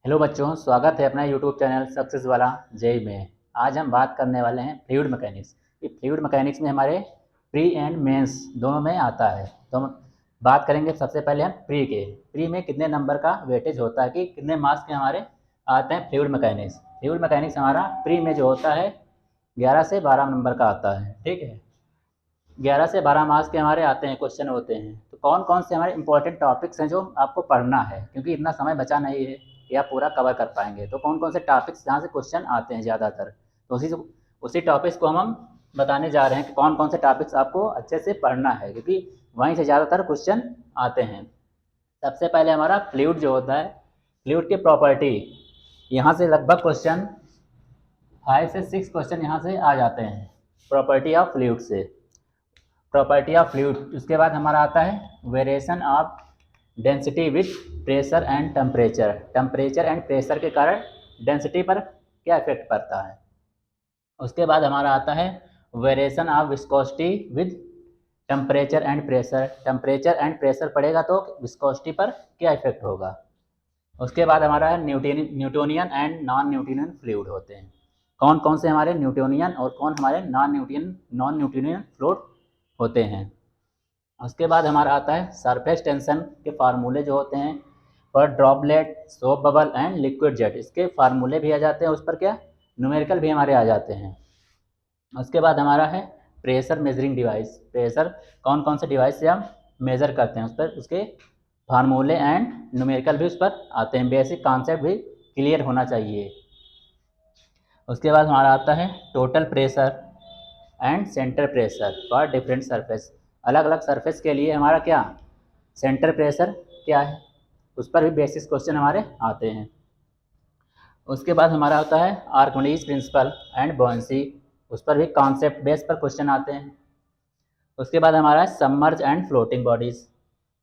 Hello बच्चों, स्वागत है अपना यूट्यूब चैनल सक्सेस वाला जेई में। आज हम बात करने वाले हैं फ्लूइड मैकेनिक्स। ये फ्लूइड मैकेनिक्स में हमारे प्री एंड मेंस दोनों में आता है। तो हम बात करेंगे सबसे पहले हम प्री में कितने नंबर का वेटेज होता है कि कितने मार्क्स के हमारे आते हैं फ्लूइड मैकेनिक्स। फ्लूइड मैकेनिक्स हमारा प्री में जो होता है 11 से 12 नंबर का आता है। ठीक है, 11 से 12 मार्क्स के हमारे आते हैं, क्वेश्चन होते हैं। तो कौन कौन से हमारे इंपॉर्टेंट टॉपिक्स हैं जो आपको पढ़ना है, क्योंकि इतना समय बचा नहीं है कि आप पूरा कवर कर पाएंगे। तो कौन कौन से टॉपिक्स जहाँ से क्वेश्चन आते हैं ज़्यादातर, तो उसी टॉपिक्स को हम बताने जा रहे हैं कि कौन कौन से टॉपिक्स आपको अच्छे से पढ़ना है, क्योंकि वहीं से ज़्यादातर क्वेश्चन आते हैं। सबसे पहले हमारा फ्लूइड जो होता है, फ्लूइड की प्रॉपर्टी, यहाँ से लगभग क्वेश्चन 5 से 6 क्वेश्चन यहाँ से आ जाते हैं प्रॉपर्टी ऑफ फ्लूइड से। प्रॉपर्टी ऑफ फ्लूइड, उसके बाद हमारा आता है variation of density with pressure and temperature. Temperature and pressure के कारण डेंसिटी पर क्या इफेक्ट पड़ता है। उसके बाद हमारा आता है variation of viscosity with temperature and pressure. Temperature and pressure पड़ेगा तो विस्कोसिटी पर क्या इफेक्ट होगा। उसके बाद हमारा है Newtonian and non Newtonian fluid होते हैं। कौन कौन से हमारे न्यूटोनियन और कौन हमारे नॉन न्यूटोनियन फ्लूइड होते हैं। उसके बाद हमारा आता है सरफेस टेंशन के फार्मूले जो होते हैं पर droplet, soap bubble and liquid jet, इसके फार्मूले भी आ जाते हैं, उस पर क्या न्यूमेरिकल भी हमारे आ जाते हैं। उसके बाद हमारा है प्रेशर मेजरिंग डिवाइस। प्रेशर कौन कौन से डिवाइस से हम मेज़र करते हैं, उस पर उसके फार्मूले एंड न्यूमेरिकल भी उस पर आते हैं। बेसिक कॉन्सेप्ट भी क्लियर होना चाहिए। उसके बाद हमारा आता है total pressure and centre pressure for different surface. अलग अलग सरफेस के लिए हमारा क्या सेंटर प्रेशर क्या है, उस पर भी बेसिस क्वेश्चन हमारे आते हैं। उसके बाद हमारा होता है आर्किमिडीज प्रिंसिपल एंड बुओयांसी, उस पर भी कॉन्सेप्ट बेस पर क्वेश्चन आते हैं। उसके बाद हमारा है submerge and floating bodies.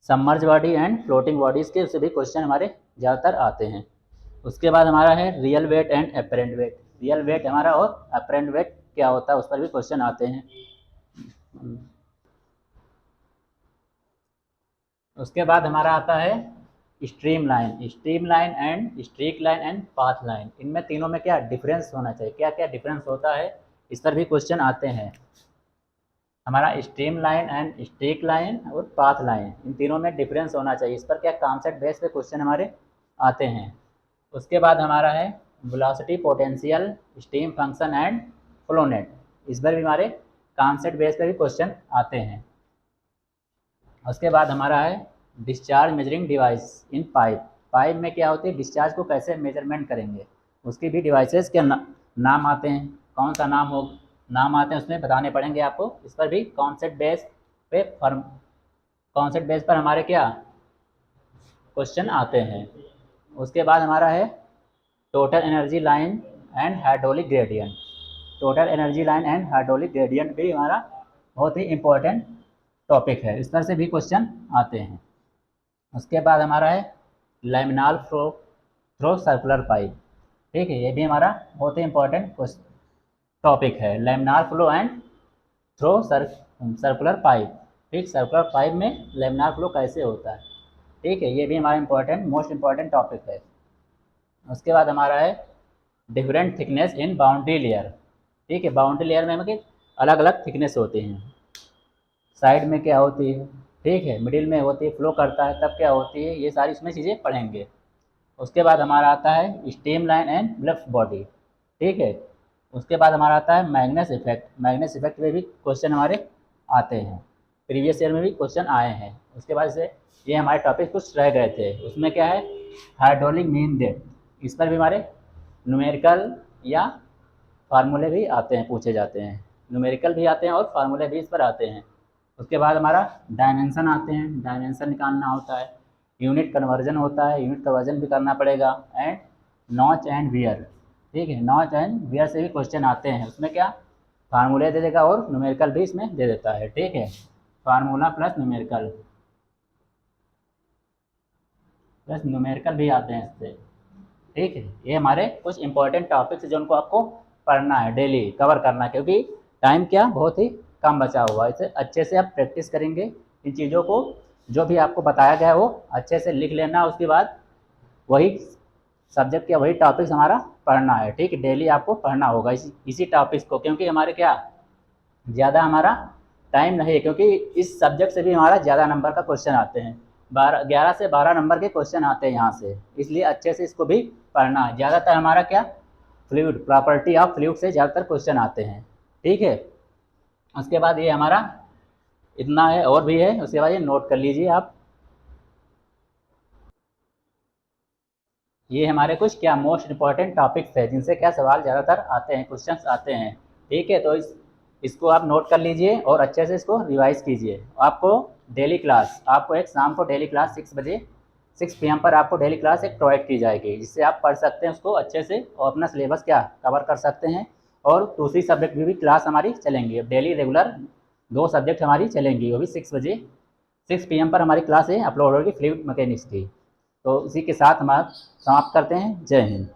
Submerge body and floating bodies के उससे भी क्वेश्चन हमारे ज़्यादातर आते हैं। उसके बाद हमारा है real weight and apparent weight. Real weight हमारा और अपेरेंट वेट क्या होता है, उस पर भी क्वेश्चन आते हैं। उसके बाद हमारा आता है stream line and streak line and path line. इनमें तीनों में क्या डिफरेंस होना चाहिए, क्या क्या डिफरेंस होता है, इस पर भी क्वेश्चन आते हैं। हमारा stream line and streak line और पाथ लाइन, इन तीनों में डिफरेंस होना चाहिए, इस पर क्या कॉन्सेप्ट बेस पे क्वेश्चन हमारे आते हैं। उसके बाद हमारा है velocity, potential, stream function and flow net, इस पर भी हमारे कॉन्सेप्ट बेस पे भी क्वेश्चन आते हैं। उसके बाद हमारा है डिस्चार्ज मेजरिंग डिवाइस इन पाइप। पाइप में क्या होती है, डिस्चार्ज को कैसे मेजरमेंट करेंगे, उसकी भी डिवाइसेस के नाम आते हैं। कौन सा नाम आते हैं उसमें बताने पड़ेंगे आपको। इस पर भी कॉन्सेप्ट बेस पर हमारे क्या क्वेश्चन आते हैं। उसके बाद हमारा है total energy line and hydraulic gradient. Total energy line and hydraulic gradient भी हमारा बहुत ही इंपॉर्टेंट टॉपिक है, इस पर से भी क्वेश्चन आते हैं। उसके बाद हमारा है laminar flow through circular pipe. ठीक है, ये भी हमारा बहुत ही इंपॉर्टेंट टॉपिक है, laminar flow and through circular pipe. ठीक, सर्कुलर पाइप में लैमिनार फ्लो कैसे होता है। ठीक है, ये भी हमारा मोस्ट इंपॉर्टेंट टॉपिक है। उसके बाद हमारा है डिफरेंट थिकनेस इन बाउंड्री लेयर। ठीक है, बाउंड्री लेयर में मतलब अलग अलग थिकनेस होती हैं। साइड में क्या होती है, ठीक है, मिडिल में होती है, फ्लो करता है तब क्या होती है, ये सारी इसमें चीज़ें पढ़ेंगे। उसके बाद हमारा आता है streamline and bluff body. ठीक है, उसके बाद हमारा आता है मैग्नेस इफेक्ट। मैग्नेस इफेक्ट में भी क्वेश्चन हमारे आते हैं, प्रीवियस ईयर में भी क्वेश्चन आए हैं। उसके बाद से ये हमारे टॉपिक कुछ रह गए थे, उसमें क्या है हाइड्रोलिक मीन डेप्थ, इस पर भी हमारे न्यूमेरिकल या फार्मूले भी आते हैं, पूछे जाते हैं। न्यूमेरिकल भी आते हैं और फार्मूले भी इस पर आते हैं। उसके बाद हमारा डायमेंशन आते हैं, डायमेंशन निकालना होता है। यूनिट कन्वर्जन होता है, यूनिट कन्वर्जन भी करना पड़ेगा। And notch and wear. ठीक है, नॉच एंड वियर से भी क्वेश्चन आते हैं, उसमें क्या फार्मूले दे देगा और न्यूमेरिकल भी इसमें दे देता है। ठीक है, फार्मूला प्लस न्यूमेरिकल भी आते हैं इससे। ठीक है, ये हमारे कुछ इंपॉर्टेंट टॉपिक्स हैं जो उनको आपको पढ़ना है, डेली कवर करना है, क्योंकि टाइम क्या बहुत ही कम बचा हुआ है। इसे अच्छे से आप प्रैक्टिस करेंगे, इन चीज़ों को जो भी आपको बताया गया है वो अच्छे से लिख लेना। उसके बाद वही सब्जेक्ट का वही टॉपिक्स हमारा पढ़ना है, ठीक है। डेली आपको पढ़ना होगा इसी टॉपिक्स को, क्योंकि हमारे क्या ज़्यादा हमारा टाइम नहीं है, क्योंकि इस सब्जेक्ट से भी हमारा ज़्यादा नंबर का क्वेश्चन आते हैं। 11 से 12 नंबर के क्वेश्चन आते हैं यहाँ से, इसलिए अच्छे से इसको भी पढ़ना है। ज़्यादातर हमारा क्या फ्लूइड, प्रॉपर्टी ऑफ फ्लूइड से ज़्यादातर क्वेश्चन आते हैं, ठीक है। उसके बाद ये हमारा इतना है, और भी है, उसके बाद ये नोट कर लीजिए आप। ये हमारे कुछ क्या मोस्ट इंपॉर्टेंट टॉपिक्स है जिनसे क्या सवाल ज़्यादातर आते हैं, क्वेश्चंस आते हैं, ठीक है। तो इसको आप नोट कर लीजिए और अच्छे से इसको रिवाइज कीजिए। आपको डेली क्लास, आपको एक शाम को डेली क्लास 6 PM पर आपको डेली क्लास एक प्रोवाइड की जाएगी, जिससे आप पढ़ सकते हैं उसको अच्छे से और अपना सिलेबस क्या कवर कर सकते हैं। और दूसरी सब्जेक्ट भी क्लास हमारी चलेंगी, अब डेली रेगुलर 2 सब्जेक्ट हमारी चलेंगी, वो भी 6 PM पर हमारी क्लास है अपलोड होगी फ्लूइड मैकेनिक्स की। तो इसी के साथ हम समाप्त करते हैं। जय हिंद।